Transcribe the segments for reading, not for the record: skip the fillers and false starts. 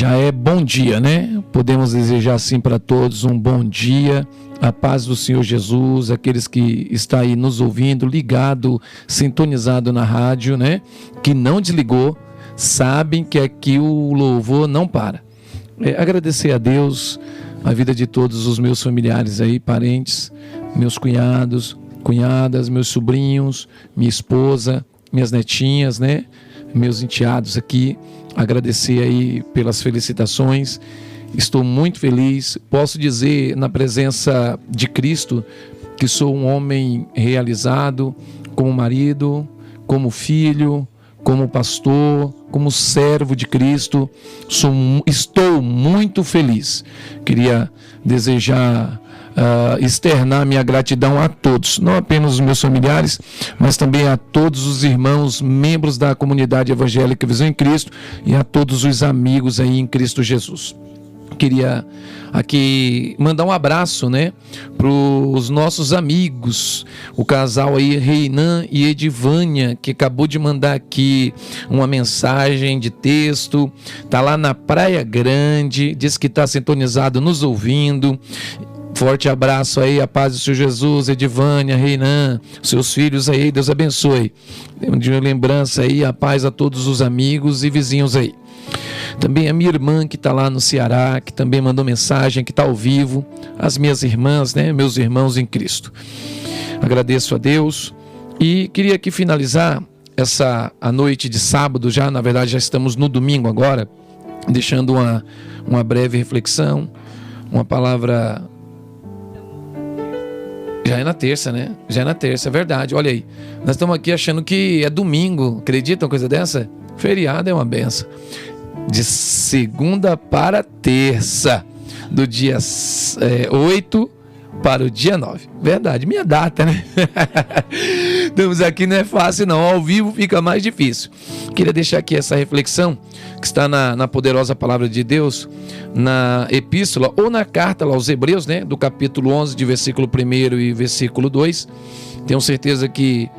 Já é bom dia, né? Podemos desejar assim para todos um bom dia, a paz do Senhor Jesus, aqueles que estão aí nos ouvindo, ligado, sintonizado na rádio, né? Que não desligou, sabem que aqui o louvor não para. Agradecer a Deus, a vida de todos os meus familiares aí, parentes, meus cunhados, cunhadas, meus sobrinhos, minha esposa, minhas netinhas, né? Meus enteados aqui, agradecer aí pelas felicitações. Estou muito feliz, posso dizer na presença de Cristo que sou um homem realizado como marido, como filho, como pastor, como servo de Cristo. Estou muito feliz. Queria desejar externar minha gratidão a todos, não apenas os meus familiares, mas também a todos os irmãos, membros da comunidade evangélica Visão em Cristo e a todos os amigos aí em Cristo Jesus. Queria aqui mandar um abraço, né, para os nossos amigos, o casal aí Reinan e Edivânia, que acabou de mandar aqui uma mensagem de texto, tá lá na Praia Grande, diz que está sintonizado, nos ouvindo. Forte abraço aí, a paz do Senhor Jesus, Edivânia, Reinan, seus filhos aí, Deus abençoe. De uma lembrança aí, a paz a todos os amigos e vizinhos aí. Também a minha irmã que está lá no Ceará, que também mandou mensagem, que está ao vivo. As minhas irmãs, né, meus irmãos em Cristo. Agradeço a Deus e queria aqui finalizar a noite de sábado, na verdade já estamos no domingo agora, deixando uma breve reflexão, uma palavra. Já é na terça, né? Já é na terça, é verdade. Olha aí, nós estamos aqui achando que é domingo. Acreditam uma coisa dessa? Feriado é uma benção. De segunda para terça, do dia 8 para o dia 9. Verdade, minha data, né? Estamos aqui, não é fácil não, ao vivo fica mais difícil. Queria deixar aqui essa reflexão, que está na poderosa palavra de Deus, na epístola ou na carta aos Hebreus, né? Do capítulo 11, de versículo 1 e versículo 2. Tenho certeza que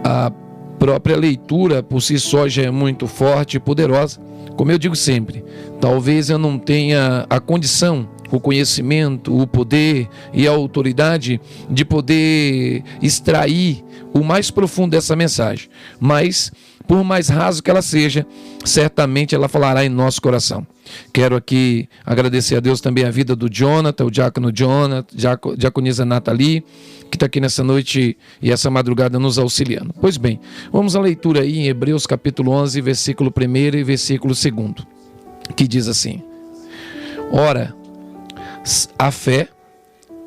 a própria leitura por si só já é muito forte e poderosa. Como eu digo sempre, talvez eu não tenha a condição, o conhecimento, o poder e a autoridade de poder extrair o mais profundo dessa mensagem, mas por mais raso que ela seja, certamente ela falará em nosso coração. Quero aqui agradecer a Deus também a vida do Jonathan, o diácono Jonathan, diaconisa Nathalie, que está aqui nessa noite e essa madrugada nos auxiliando. Pois bem, vamos à leitura aí em Hebreus capítulo 11, versículo 1 e versículo 2, que diz assim: Ora, a fé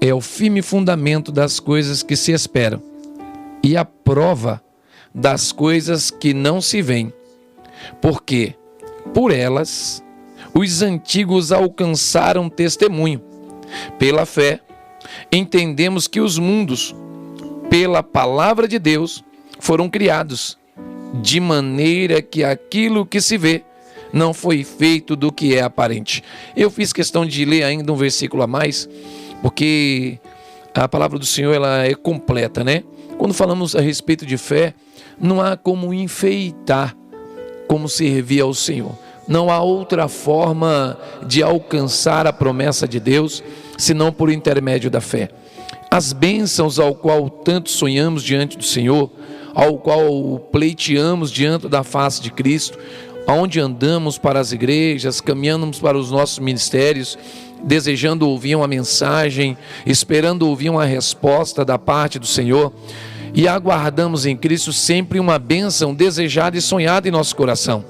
é o firme fundamento das coisas que se esperam e a prova das coisas que não se veem, porque por elas os antigos alcançaram testemunho. Pela fé, entendemos que os mundos, pela palavra de Deus, foram criados, de maneira que aquilo que se vê não foi feito do que é aparente. Eu fiz questão de ler ainda um versículo a mais, porque a palavra do Senhor ela é completa, né? Quando falamos a respeito de fé, não há como enfeitar, como servir ao Senhor. Não há outra forma de alcançar a promessa de Deus, senão por intermédio da fé. As bênçãos ao qual tanto sonhamos diante do Senhor, ao qual pleiteamos diante da face de Cristo, aonde andamos para as igrejas, caminhamos para os nossos ministérios, desejando ouvir uma mensagem, esperando ouvir uma resposta da parte do Senhor, e aguardamos em Cristo sempre uma bênção desejada e sonhada em nosso coração.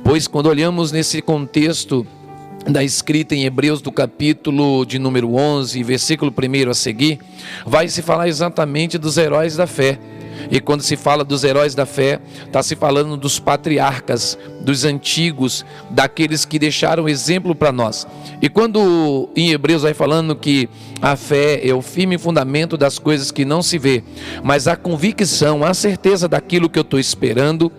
Pois quando olhamos nesse contexto da escrita em Hebreus do capítulo de número 11, versículo 1 a seguir, vai se falar exatamente dos heróis da fé. E quando se fala dos heróis da fé, está se falando dos patriarcas, dos antigos, daqueles que deixaram exemplo para nós. E quando em Hebreus vai falando que a fé é o firme fundamento das coisas que não se vê, mas a convicção, a certeza daquilo que eu estou esperando,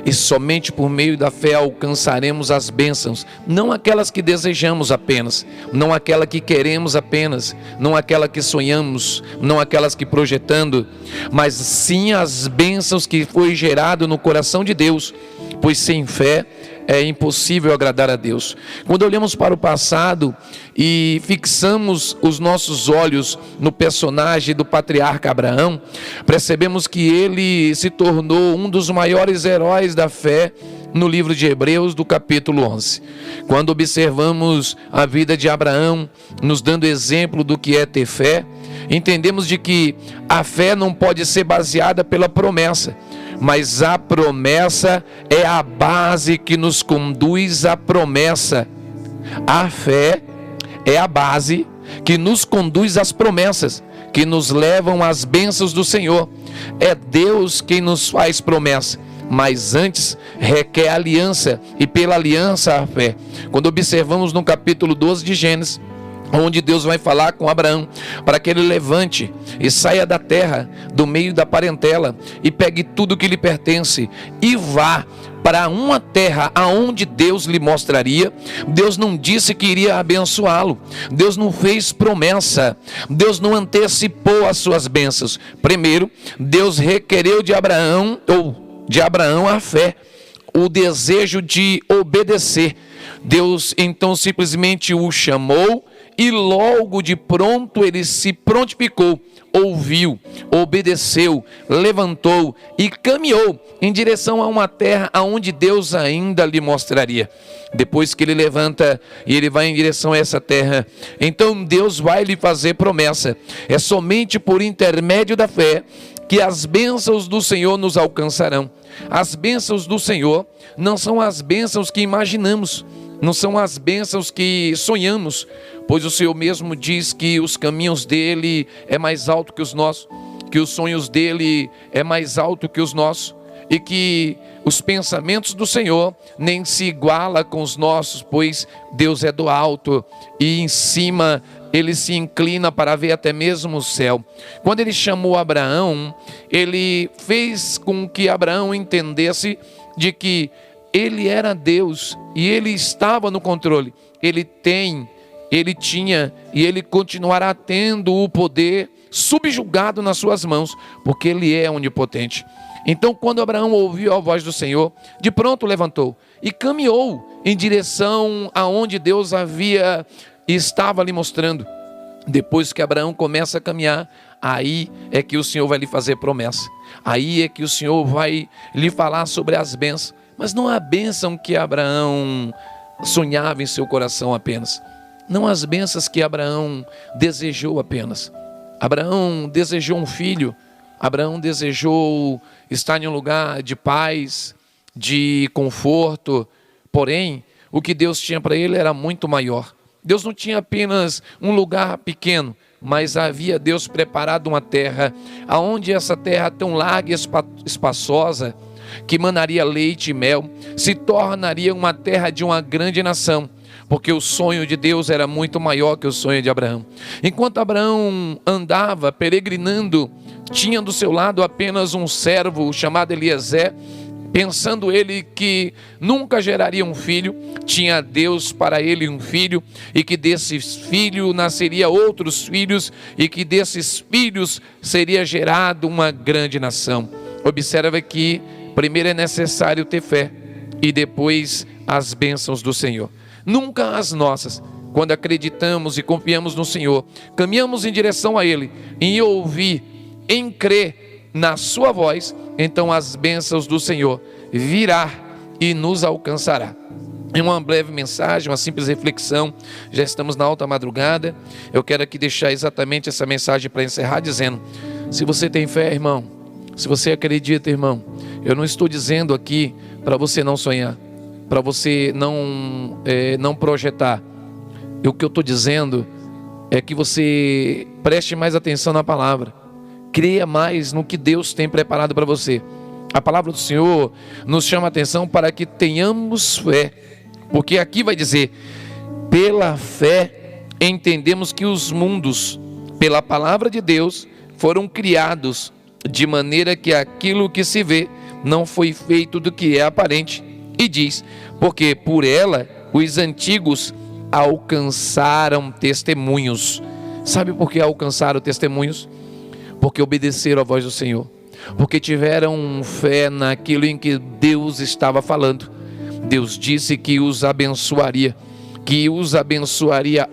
e somente por meio da fé alcançaremos as bênçãos, não aquelas que desejamos apenas, não aquela que queremos apenas, não aquela que sonhamos, não aquelas que projetando, mas sim as bênçãos que foi gerado no coração de Deus, pois sem fé é impossível agradar a Deus. Quando olhamos para o passado e fixamos os nossos olhos no personagem do patriarca Abraão, percebemos que ele se tornou um dos maiores heróis da fé no livro de Hebreus, do capítulo 11. Quando observamos a vida de Abraão, nos dando exemplo do que é ter fé, entendemos de que a fé não pode ser baseada pela promessa, mas a promessa é a base que nos conduz à promessa. A fé é a base que nos conduz às promessas, que nos levam às bênçãos do Senhor. É Deus quem nos faz promessa, mas antes requer aliança, e pela aliança a fé. Quando observamos no capítulo 12 de Gênesis, onde Deus vai falar com Abraão para que ele levante e saia da terra, do meio da parentela, e pegue tudo que lhe pertence e vá para uma terra aonde Deus lhe mostraria. Deus não disse que iria abençoá-lo, Deus não fez promessa, Deus não antecipou as suas bênçãos. Primeiro, Deus requereu de Abraão a fé, o desejo de obedecer. Deus então simplesmente o chamou e logo de pronto ele se prontificou, ouviu, obedeceu, levantou e caminhou em direção a uma terra aonde Deus ainda lhe mostraria. Depois que ele levanta e ele vai em direção a essa terra, então Deus vai lhe fazer promessa. É somente por intermédio da fé que as bênçãos do Senhor nos alcançarão. As bênçãos do Senhor não são as bênçãos que imaginamos, não são as bênçãos que sonhamos, pois o Senhor mesmo diz que os caminhos dele é mais alto que os nossos, que os sonhos dele é mais alto que os nossos, e que os pensamentos do Senhor nem se iguala com os nossos, pois Deus é do alto e em cima ele se inclina para ver até mesmo o céu. Quando ele chamou Abraão, ele fez com que Abraão entendesse de que ele era Deus e ele estava no controle. Ele tinha e ele continuará tendo o poder subjugado nas suas mãos, porque ele é onipotente. Então, quando Abraão ouviu a voz do Senhor, de pronto levantou e caminhou em direção aonde Deus estava lhe mostrando. Depois que Abraão começa a caminhar, aí é que o Senhor vai lhe fazer promessa. Aí é que o Senhor vai lhe falar sobre as bênçãos. Mas não a bênção que Abraão sonhava em seu coração apenas. Não as bênçãos que Abraão desejou apenas. Abraão desejou um filho. Abraão desejou estar em um lugar de paz, de conforto. Porém, o que Deus tinha para ele era muito maior. Deus não tinha apenas um lugar pequeno, mas havia Deus preparado uma terra, aonde essa terra tão larga e espaçosa, que manaria leite e mel, se tornaria uma terra de uma grande nação, porque o sonho de Deus era muito maior que o sonho de Abraão. Enquanto Abraão andava peregrinando, tinha do seu lado apenas um servo chamado Eliezer, pensando ele que nunca geraria um filho. Tinha Deus para ele um filho, e que desses filhos nasceria outros filhos, e que desses filhos seria gerado uma grande nação. Observa que primeiro é necessário ter fé, e depois as bênçãos do Senhor. Nunca as nossas. Quando acreditamos e confiamos no Senhor, caminhamos em direção a Ele, em ouvir, em crer na sua voz, então as bênçãos do Senhor virá e nos alcançará. Em uma breve mensagem, uma simples reflexão, já estamos na alta madrugada. Eu quero aqui deixar exatamente essa mensagem para encerrar dizendo: se você tem fé, irmão, se você acredita, irmão, eu não estou dizendo aqui para você não sonhar, para você não projetar. O que eu estou dizendo é que você preste mais atenção na palavra, creia mais no que Deus tem preparado para você. A palavra do Senhor nos chama a atenção para que tenhamos fé, porque aqui vai dizer: pela fé entendemos que os mundos, pela palavra de Deus, foram criados, de maneira que aquilo que se vê não foi feito do que é aparente. E diz: porque por ela os antigos alcançaram testemunhos. Sabe por que alcançaram testemunhos? Porque obedeceram à voz do Senhor, porque tiveram fé naquilo em que Deus estava falando. Deus disse que os abençoaria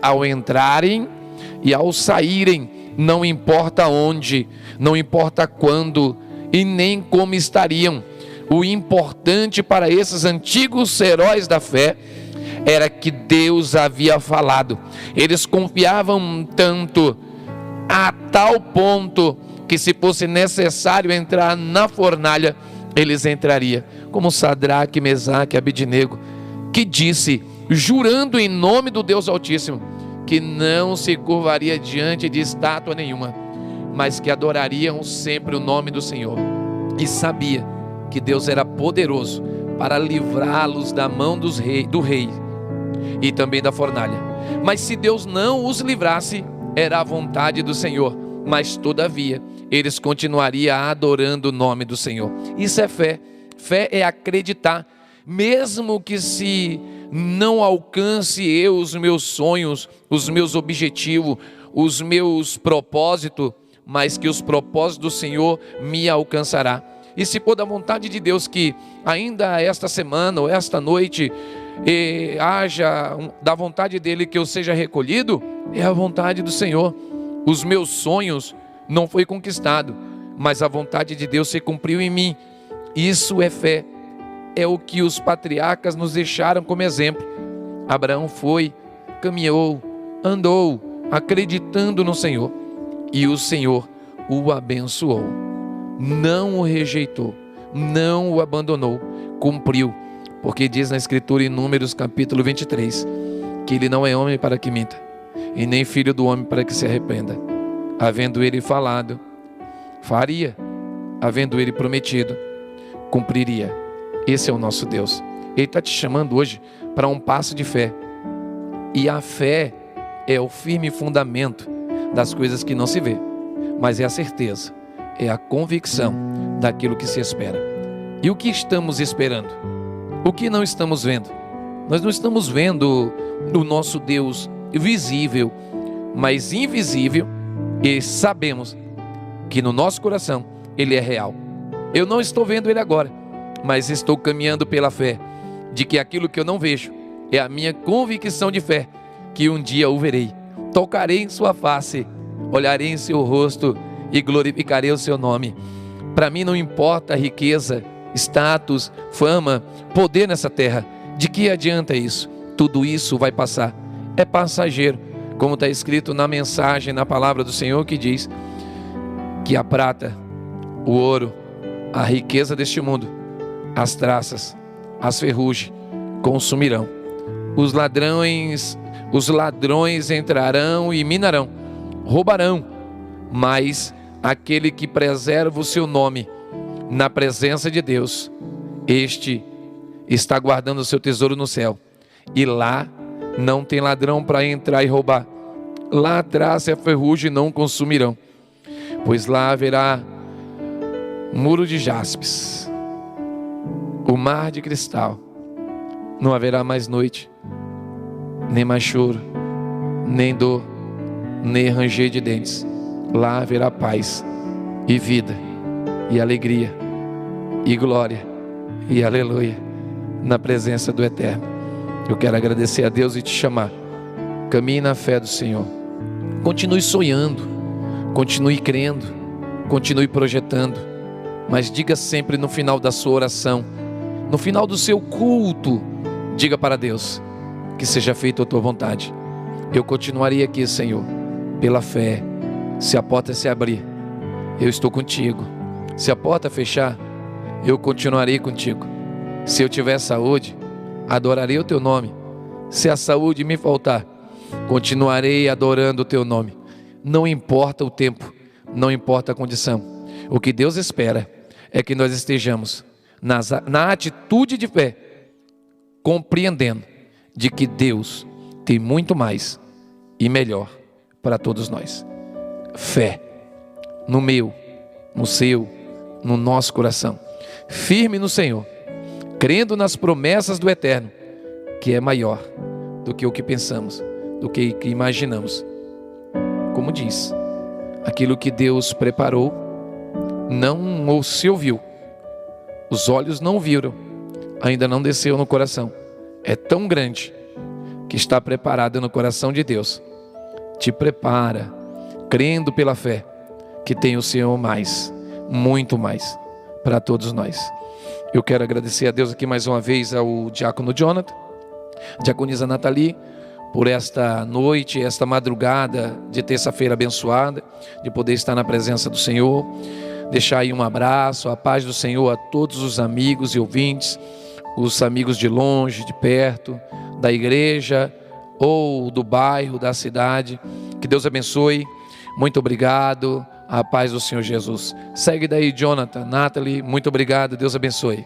ao entrarem e ao saírem, não importa onde, não importa quando e nem como estariam. O importante para esses antigos heróis da fé era que Deus havia falado. Eles confiavam tanto, a tal ponto que, se fosse necessário entrar na fornalha, eles entrariam, como Sadraque, Mesaque e Abednego, que disse, jurando em nome do Deus Altíssimo, que não se curvaria diante de estátua nenhuma, mas que adorariam sempre o nome do Senhor, e sabia que Deus era poderoso para livrá-los da mão do rei e também da fornalha. Mas se Deus não os livrasse, era a vontade do Senhor, mas todavia eles continuariam adorando o nome do Senhor. Isso é fé. Fé é acreditar, mesmo que se não alcance eu os meus sonhos, os meus objetivos, os meus propósitos, mas que os propósitos do Senhor me alcançará. E se for da vontade de Deus que ainda esta semana ou esta noite haja da vontade dele que eu seja recolhido, é a vontade do Senhor. Os meus sonhos não foi conquistado, mas a vontade de Deus se cumpriu em mim. Isso é fé. É o que os patriarcas nos deixaram como exemplo. Abraão foi, caminhou, andou, acreditando no Senhor, e o Senhor o abençoou. Não o rejeitou, não o abandonou, cumpriu, porque diz na Escritura em Números capítulo 23, que ele não é homem para que minta, e nem filho do homem para que se arrependa. Havendo ele falado, faria; havendo ele prometido, cumpriria. Esse é o nosso Deus. Ele está te chamando hoje para um passo de fé, e a fé é o firme fundamento das coisas que não se vê, mas é a certeza, é a convicção daquilo que se espera. E o que estamos esperando? O que não estamos vendo? Nós não estamos vendo o nosso Deus visível, mas invisível, e sabemos que no nosso coração Ele é real. Eu não estou vendo Ele agora, mas estou caminhando pela fé, de que aquilo que eu não vejo é a minha convicção de fé, que um dia o verei, tocarei em sua face, olharei em seu rosto e glorificarei o seu nome. Para mim não importa a riqueza, status, fama, poder nessa terra. De que adianta isso? Tudo isso vai passar, é passageiro, como está escrito na mensagem, na palavra do Senhor, que diz que a prata, o ouro, a riqueza deste mundo, as traças, as ferrugens consumirão. Os ladrões entrarão e minarão, roubarão, mas aquele que preserva o seu nome na presença de Deus, este está guardando o seu tesouro no céu, e lá não tem ladrão para entrar e roubar. Lá atrás a ferrugem não consumirão, pois lá haverá muro de jaspes, o mar de cristal. Não haverá mais noite, nem mais choro, nem dor, nem ranger de dentes. Lá haverá paz e vida e alegria e glória e aleluia na presença do Eterno. Eu quero agradecer a Deus e te chamar. Caminhe na fé do Senhor. Continue sonhando, continue crendo, continue projetando, mas diga sempre no final da sua oração, no final do seu culto, diga para Deus: que seja feita a tua vontade. Eu continuaria aqui, Senhor, pela fé. Se a porta se abrir, eu estou contigo. Se a porta fechar, eu continuarei contigo. Se eu tiver saúde, adorarei o teu nome. Se a saúde me faltar, continuarei adorando o teu nome. Não importa o tempo, não importa a condição. O que Deus espera é que nós estejamos na atitude de fé, compreendendo de que Deus tem muito mais e melhor para todos nós. Fé no meu, no seu, no nosso coração, firme no Senhor, crendo nas promessas do Eterno, que é maior do que o que pensamos, do que imaginamos. Como diz, aquilo que Deus preparou não ou se ouviu, os olhos não viram, ainda não desceu no coração. É tão grande que está preparado no coração de Deus. Te prepara, crendo pela fé, que tem o Senhor mais, muito mais, para todos nós. Eu quero agradecer a Deus aqui mais uma vez ao diácono Jonathan, diaconisa Nathalie, por esta noite, esta madrugada de terça-feira abençoada, de poder estar na presença do Senhor. Deixar aí um abraço, a paz do Senhor a todos os amigos e ouvintes, os amigos de longe, de perto, da igreja ou do bairro, da cidade. Que Deus abençoe. Muito obrigado. A paz do Senhor Jesus. Segue daí, Jonathan, Nathalie, muito obrigado. Deus abençoe.